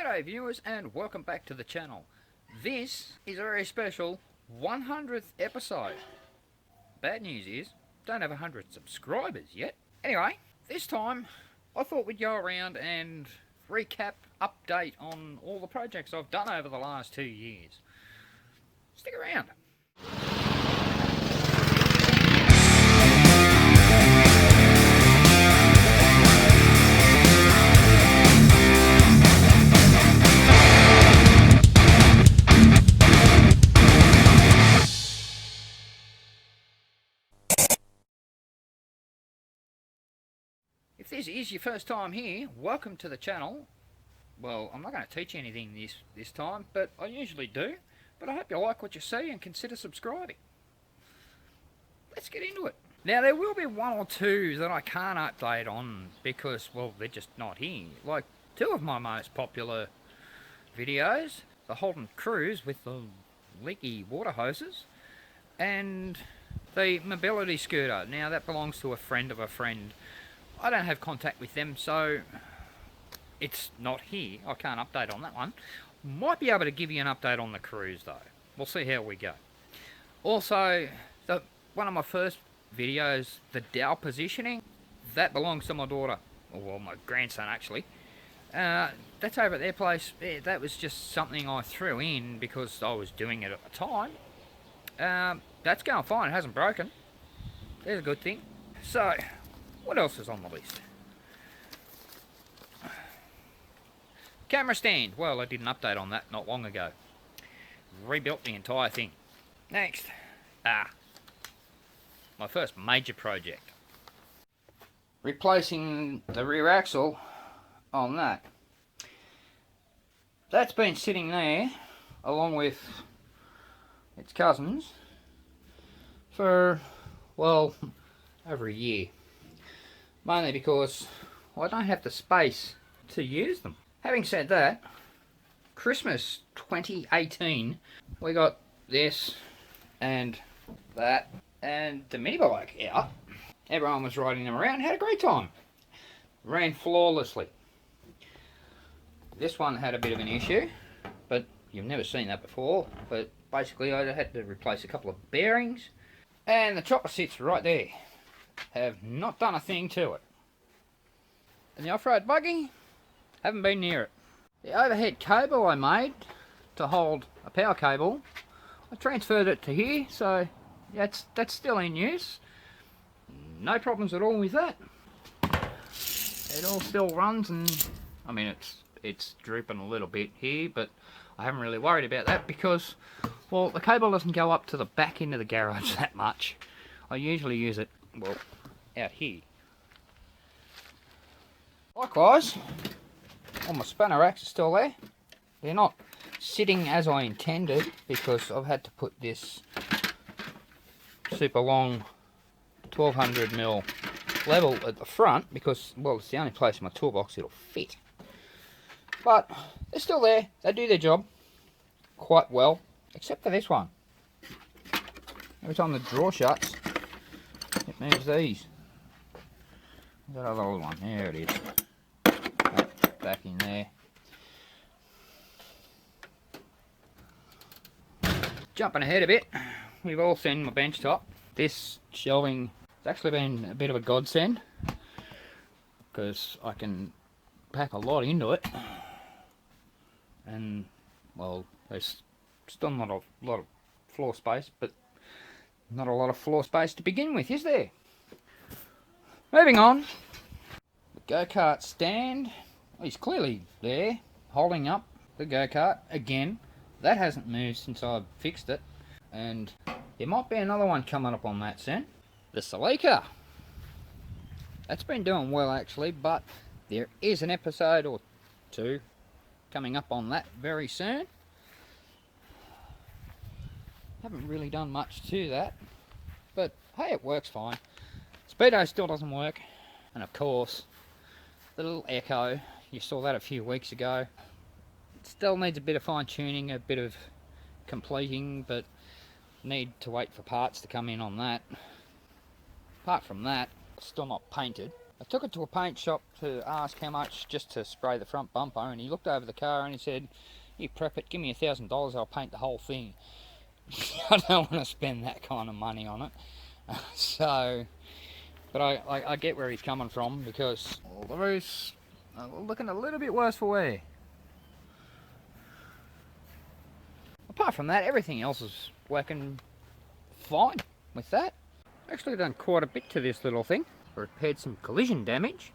G'day viewers and welcome back to the channel. This is a very special 100th episode. Bad news is, don't have 100 subscribers yet. Anyway, this time I thought we'd go around and recap, update on all the projects I've done over the last 2 years. Stick around. If this is your first time here, welcome to the channel. Well, I'm not going to teach you anything this time, but I usually do. But I hope you like what you see and consider subscribing. Let's get into it. Now, there will be one or two that I can't update on because, well, they're just not here. Like, two of my most popular videos, the Holden Cruise with the leaky water hoses, and the mobility scooter. Now, that belongs to a friend of a friend. I don't have contact with them, so it's not here. I can't update on that one. Might be able to give you an update on the cruise, though. We'll see how we go. Also, one of my first videos, the dowel positioning, that belongs to my daughter. Well, my grandson, actually. That's over at their place. Yeah, that was just something I threw in because I was doing it at the time. That's going fine. It hasn't broken. There's a good thing. So, what else is on the list? Camera stand. Well, I did an update on that not long ago. Rebuilt the entire thing. Next. My first major project. Replacing the rear axle on that. That's been sitting there along with its cousins for, well, over a year. Mainly because I don't have the space to use them. Having said that, Christmas 2018, we got this and that and the mini bike out. Everyone was riding them around, had a great time. Ran flawlessly. This one had a bit of an issue, but you've never seen that before. But basically I had to replace a couple of bearings, and the chopper sits right there. Have not done a thing to it. And the off-road buggy, haven't been near it. The overhead cable I made to hold a power cable, I transferred it to here, so that's still in use. No problems at all with that. It all still runs, and I mean it's drooping a little bit here, but I haven't really worried about that because, well, the cable doesn't go up to the back end of the garage that much. I usually use it, well, out here. Likewise, all my spanner racks are still there. They're not sitting as I intended because I've had to put this super long 1200mm level at the front because, well, it's the only place in my toolbox it'll fit. But they're still there. They do their job quite well, except for this one. Every time the drawer shuts, it moves these. That other little one, there it is. Back in there. Jumping ahead a bit, we've all seen my bench top. This shelving has actually been a bit of a godsend because I can pack a lot into it, and well, there's still not a lot of floor space, but not a lot of floor space to begin with, is there? Moving on, the go-kart stand is clearly there, holding up the go-kart again. That hasn't moved since I fixed it, and there might be another one coming up on that soon. The Celica. That's been doing well actually, but there is an episode or two coming up on that very soon. Haven't really done much to that, but hey, it works fine. Speedo still doesn't work, and of course the little Echo, you saw that a few weeks ago. It still needs a bit of fine tuning, a bit of completing, but need to wait for parts to come in on that. Apart from that, still not painted. I took it to a paint shop to ask how much just to spray the front bumper, and he looked over the car and he said, "You prep it, give me $1,000, I'll paint the whole thing." I don't want to spend that kind of money on it. So, but I get where he's coming from, because all the roofs are looking a little bit worse for wear. Apart from that, everything else is working fine with that. Actually done quite a bit to this little thing. Repaired some collision damage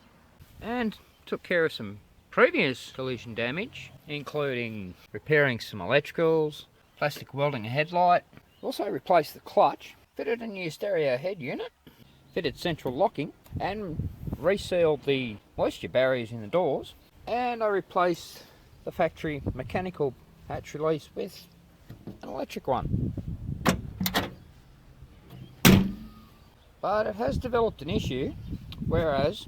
and took care of some previous collision damage, including repairing some electricals, plastic welding a headlight. Also replaced the clutch, fitted a new stereo head unit, fitted central locking, and resealed the moisture barriers in the doors. And I replaced the factory mechanical hatch release with an electric one. But it has developed an issue, whereas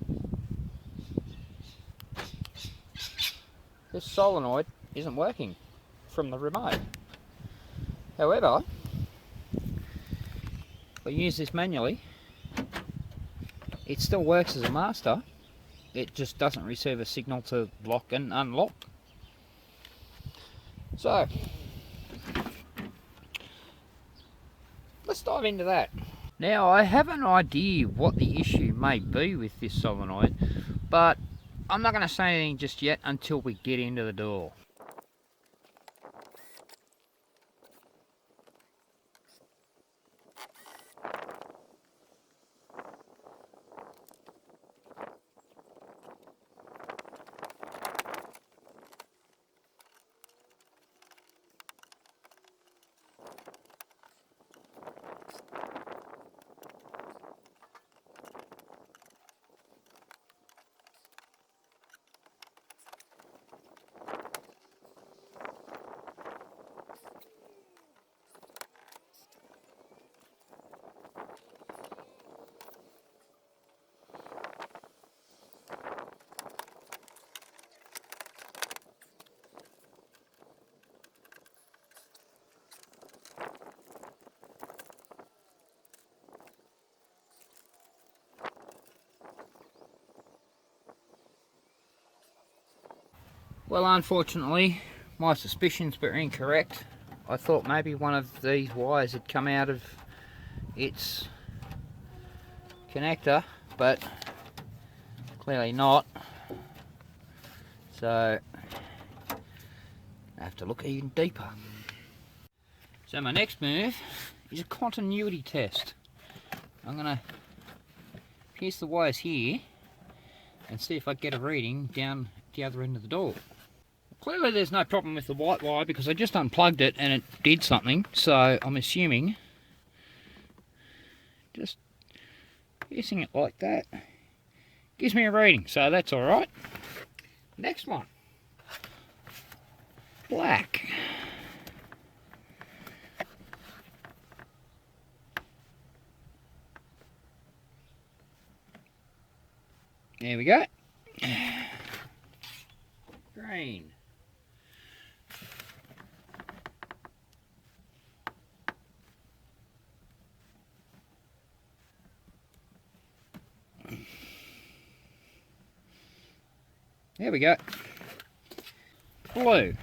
this solenoid isn't working from the remote. However, if I use this manually, it still works as a master. It just doesn't receive a signal to lock and unlock. So, let's dive into that. Now, I have an idea what the issue may be with this solenoid, but I'm not going to say anything just yet until we get into the door. Well, unfortunately, my suspicions were incorrect. I thought maybe one of these wires had come out of its connector, but clearly not. So I have to look even deeper. So my next move is a continuity test. I'm going to pierce the wires here and see if I get a reading down the other end of the door. Clearly there's no problem with the white wire because I just unplugged it and it did something, so I'm assuming just piercing it like that gives me a reading, so that's alright. Next one, black. There we go. Green. There we go. Blue.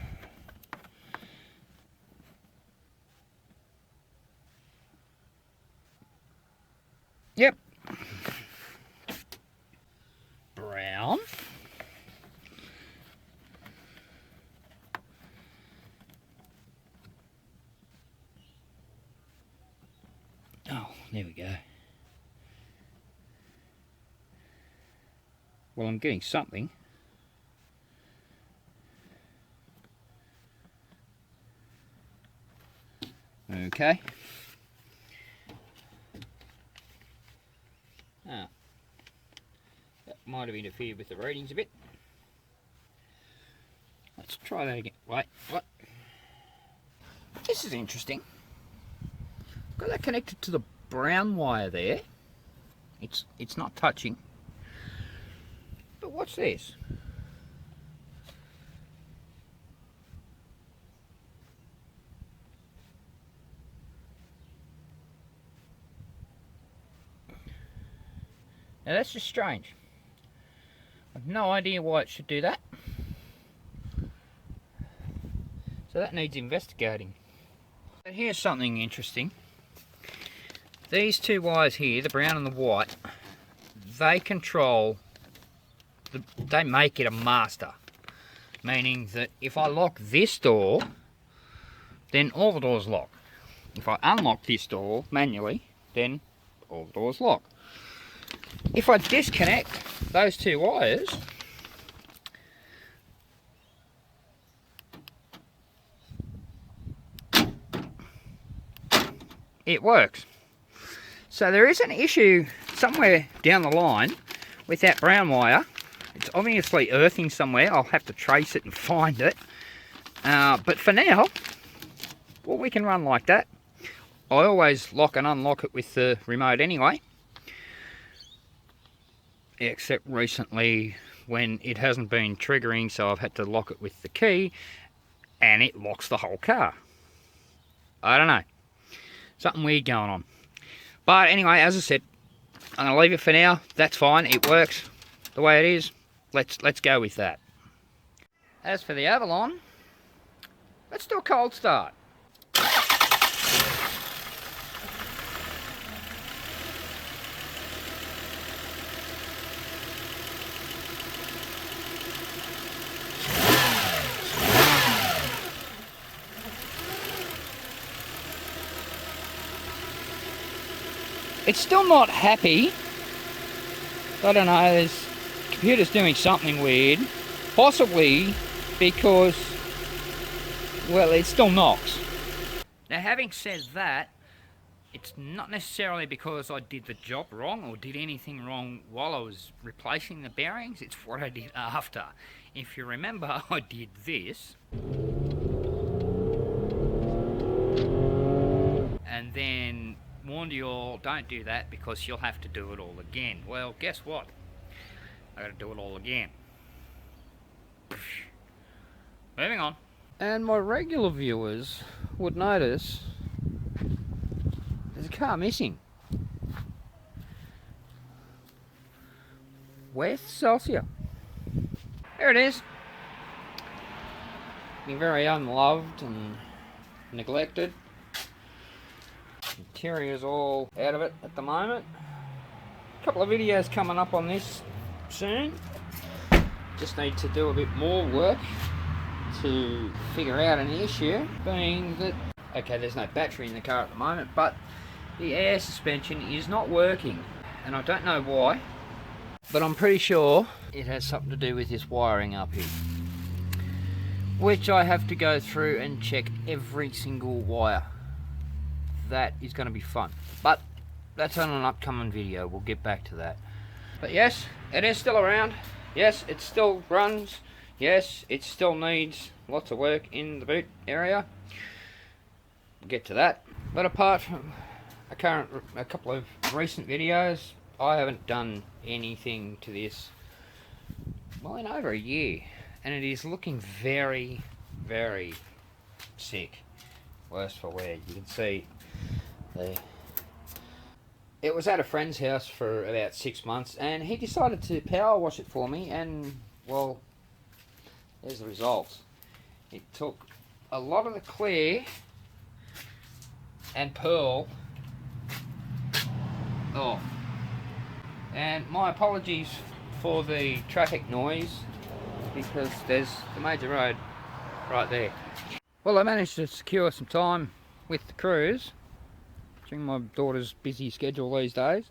Yep. Brown. Oh, there we go. Well, I'm getting something. Okay. Ah, that might have interfered with the readings a bit. Let's try that again. Wait, what? This is interesting. Got that connected to the brown wire there. It's not touching. But what's this? Now that's just strange. no idea why it should do that. So that needs investigating. But here's something interesting. These two wires here, the brown and the white, they control, they make it a master. Meaning that if I lock this door, then all the doors lock. If I unlock this door manually, then all the doors lock. If I disconnect those two wires, it works. So there is an issue somewhere down the line with that brown wire. It's obviously earthing somewhere. I'll have to trace it and find it. But for now, well, we can run like that. I always lock and unlock it with the remote anyway. Except recently when it hasn't been triggering, so I've had to lock it with the key and it locks the whole car. I don't know. Something weird going on. But anyway, as I said, I'm going to leave it for now. That's fine. It works the way it is. Let's go with that. As for the Avalon, let's do a cold start. It's still not happy. I don't know, the computer's doing something weird. Possibly because, well, it still knocks. Now, having said that, it's not necessarily because I did the job wrong or did anything wrong while I was replacing the bearings. It's what I did after. If you remember, I did this. And then warned you all, don't do that because you'll have to do it all again. Well, guess what? I gotta do it all again. Moving on. And my regular viewers would notice there's a car missing. Where's Celsius? There it is. Being very unloved and neglected. Interior's all out of it at the moment. A couple of videos coming up on this soon. Just need to do a bit more work to figure out an issue, being that, okay, there's no battery in the car at the moment, but the air suspension is not working, and I don't know why, but I'm pretty sure it has something to do with this wiring up here, which I have to go through and check every single wire. That is going to be fun, but that's on an upcoming video. We'll get back to that. But yes, it is still around. Yes, it still runs. Yes, it still needs lots of work in the boot area. We'll get to that. But apart from a couple of recent videos, I haven't done anything to this, well, in over a year, and it is looking very, very sick. Worse for wear. You can see it was at a friend's house for about 6 months, and he decided to power wash it for me, and well, there's the results. It took a lot of the clear and pearl off. And my apologies for the traffic noise, because there's the major road right there. Well, I managed to secure some time with the crews during my daughter's busy schedule these days,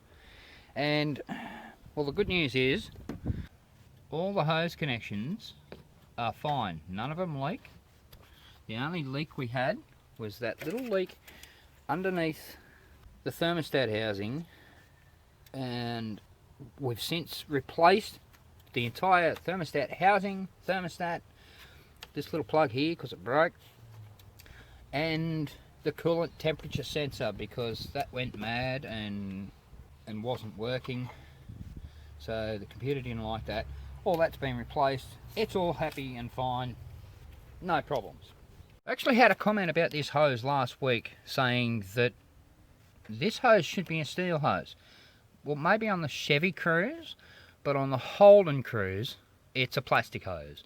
and well, the good news is all the hose connections are fine. None of them leak. The only leak we had was that little leak underneath the thermostat housing, and we've since replaced the entire thermostat housing, this little plug here because it broke, and the coolant temperature sensor because that went mad and wasn't working, so the computer didn't like that. All that's been replaced. It's all happy and fine, no problems. I actually had a comment about this hose last week saying that this hose should be a steel hose. Well, maybe on the Chevy Cruze, but on the Holden Cruze it's a plastic hose.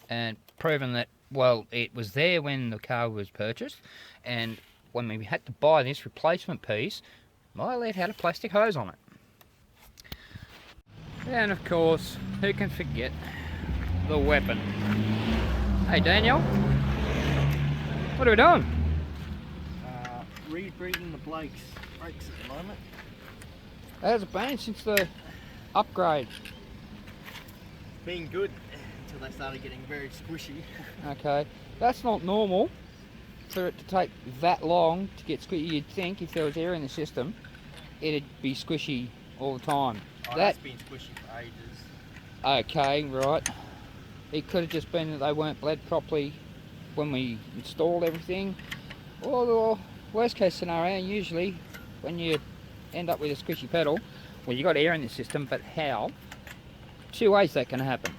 And proven that, well, it was there when the car was purchased, and when we had to buy this replacement piece, my lead had a plastic hose on it. And of course, who can forget the weapon? Hey Daniel, what are we doing? Rebreathing the brakes at the moment. How's it been since the upgrade? Been good until they started getting very squishy. Okay, that's not normal for it to take that long to get squishy. You'd think if there was air in the system, it'd be squishy all the time. Oh, that's been squishy for ages. Okay, right. It could have just been that they weren't bled properly when we installed everything. Or the worst case scenario, usually when you end up with a squishy pedal, well, you got air in the system, but how? Two ways that can happen.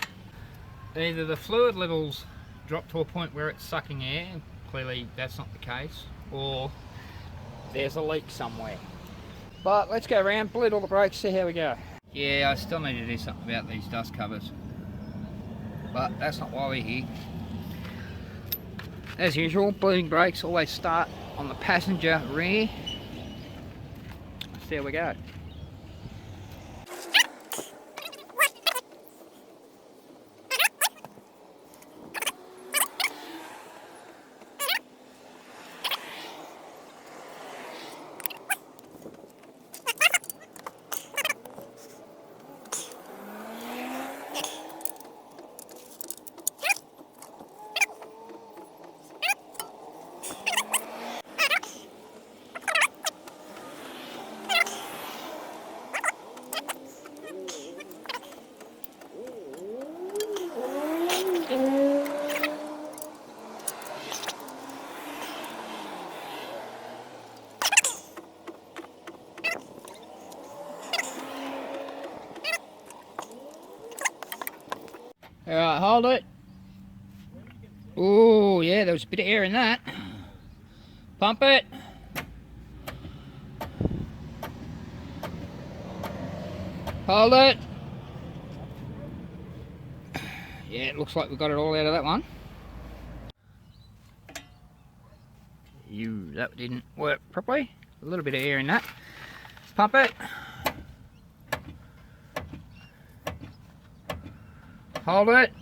Either the fluid levels drop to a point where it's sucking air, and clearly that's not the case, or there's a leak somewhere. But let's go around, bleed all the brakes, see how we go. Yeah, I still need to do something about these dust covers, but that's not why we're here. As usual, bleeding brakes always start on the passenger rear. See how we go. Alright, hold it. Oh yeah, there was a bit of air in that. Pump it. Hold it. Yeah, it looks like we got it all out of that one. That didn't work properly. A little bit of air in that. Pump it. Hold it.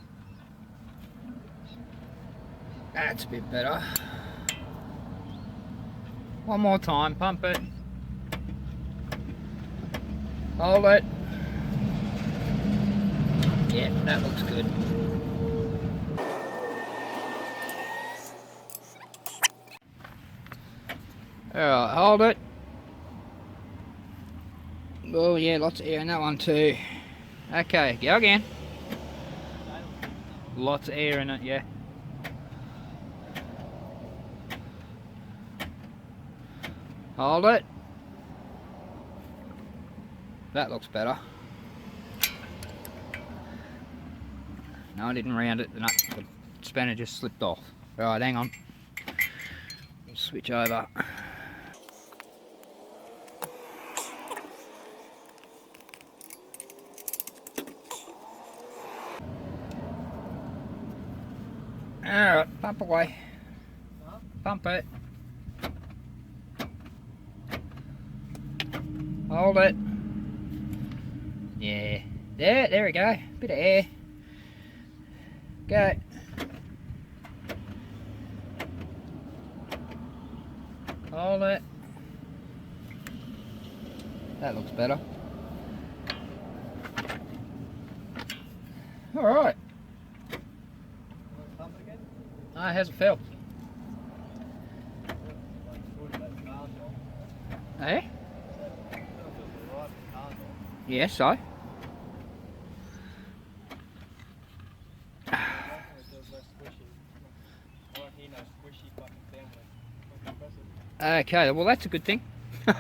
That's a bit better. One more time, pump it. Hold it. Yeah, that looks good. Alright, hold it. Oh yeah, lots of air in that one too. Okay, go again. Lots of air in it, yeah. Hold it. That looks better. No, I didn't round it. The spanner just slipped off. Right, hang on. Switch over. Alright, pump away. Pump it. Hold it. Yeah. There we go. Bit of air. Go. Hold it. That looks better. Alright. No, it hasn't felt. Eh? Yes, so. Okay, well that's a good thing. Hit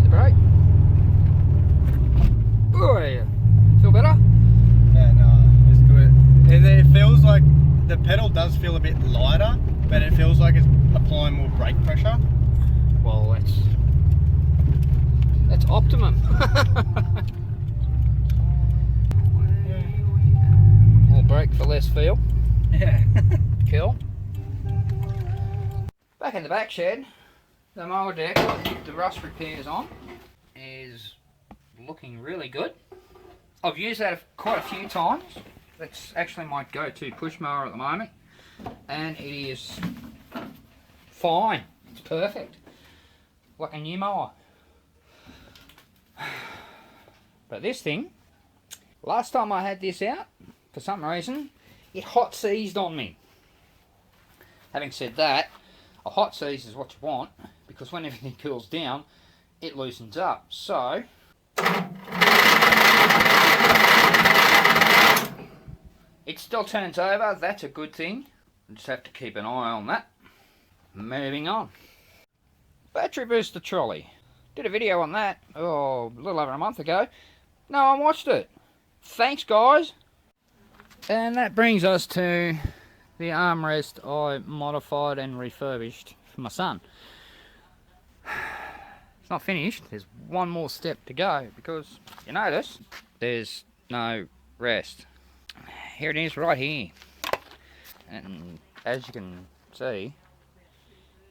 the brake. Oh yeah. Feel better? Yeah, no, it's good. does feel a bit lighter, but it feels like it's applying more brake pressure. Well, that's optimum. More brake for less feel. Yeah. Cool. Back in the back shed, the mower deck, the rust repairs on, is looking really good. I've used that quite a few times. That's actually my go-to push mower at the moment, and it is fine. It's perfect, like a new mower. But this thing, last time I had this out, for some reason, it hot seized on me. Having said that, a hot seize is what you want, because when everything cools down, it loosens up. So, it still turns over. That's a good thing. I just have to keep an eye on that. Moving on. Battery booster trolley. Did a video on that, a little over a month ago. No one watched it. Thanks, guys. And that brings us to the armrest I modified and refurbished for my son. It's not finished. There's one more step to go, because you notice there's no rest. Here it is right here, and as you can see,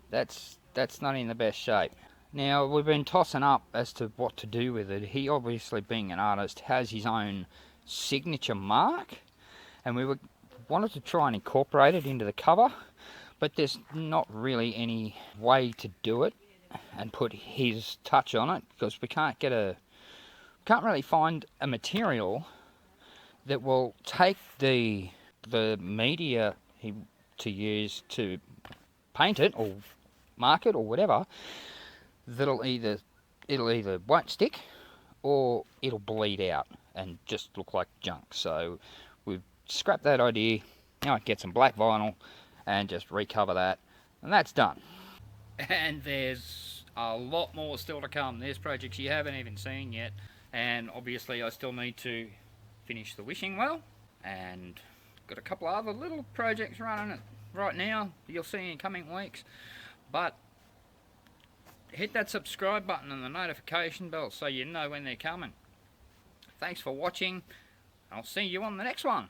that's not in the best shape. Now, we've been tossing up as to what to do with it. He, obviously being an artist, has his own signature mark, and we wanted to try and incorporate it into the cover, but there's not really any way to do it and put his touch on it, because we can't really find a material that will take the media to use to paint it or mark it or whatever. It'll either won't stick, or it'll bleed out and just look like junk. So we've scrapped that idea. Now I get some black vinyl and just recover that, and that's done. And there's a lot more still to come. There's projects you haven't even seen yet, and obviously I still need to finish the wishing well, and got a couple of other little projects running right now you'll see in coming weeks. But hit that subscribe button and the notification bell so you know when they're coming. Thanks for watching. I'll see you on the next one.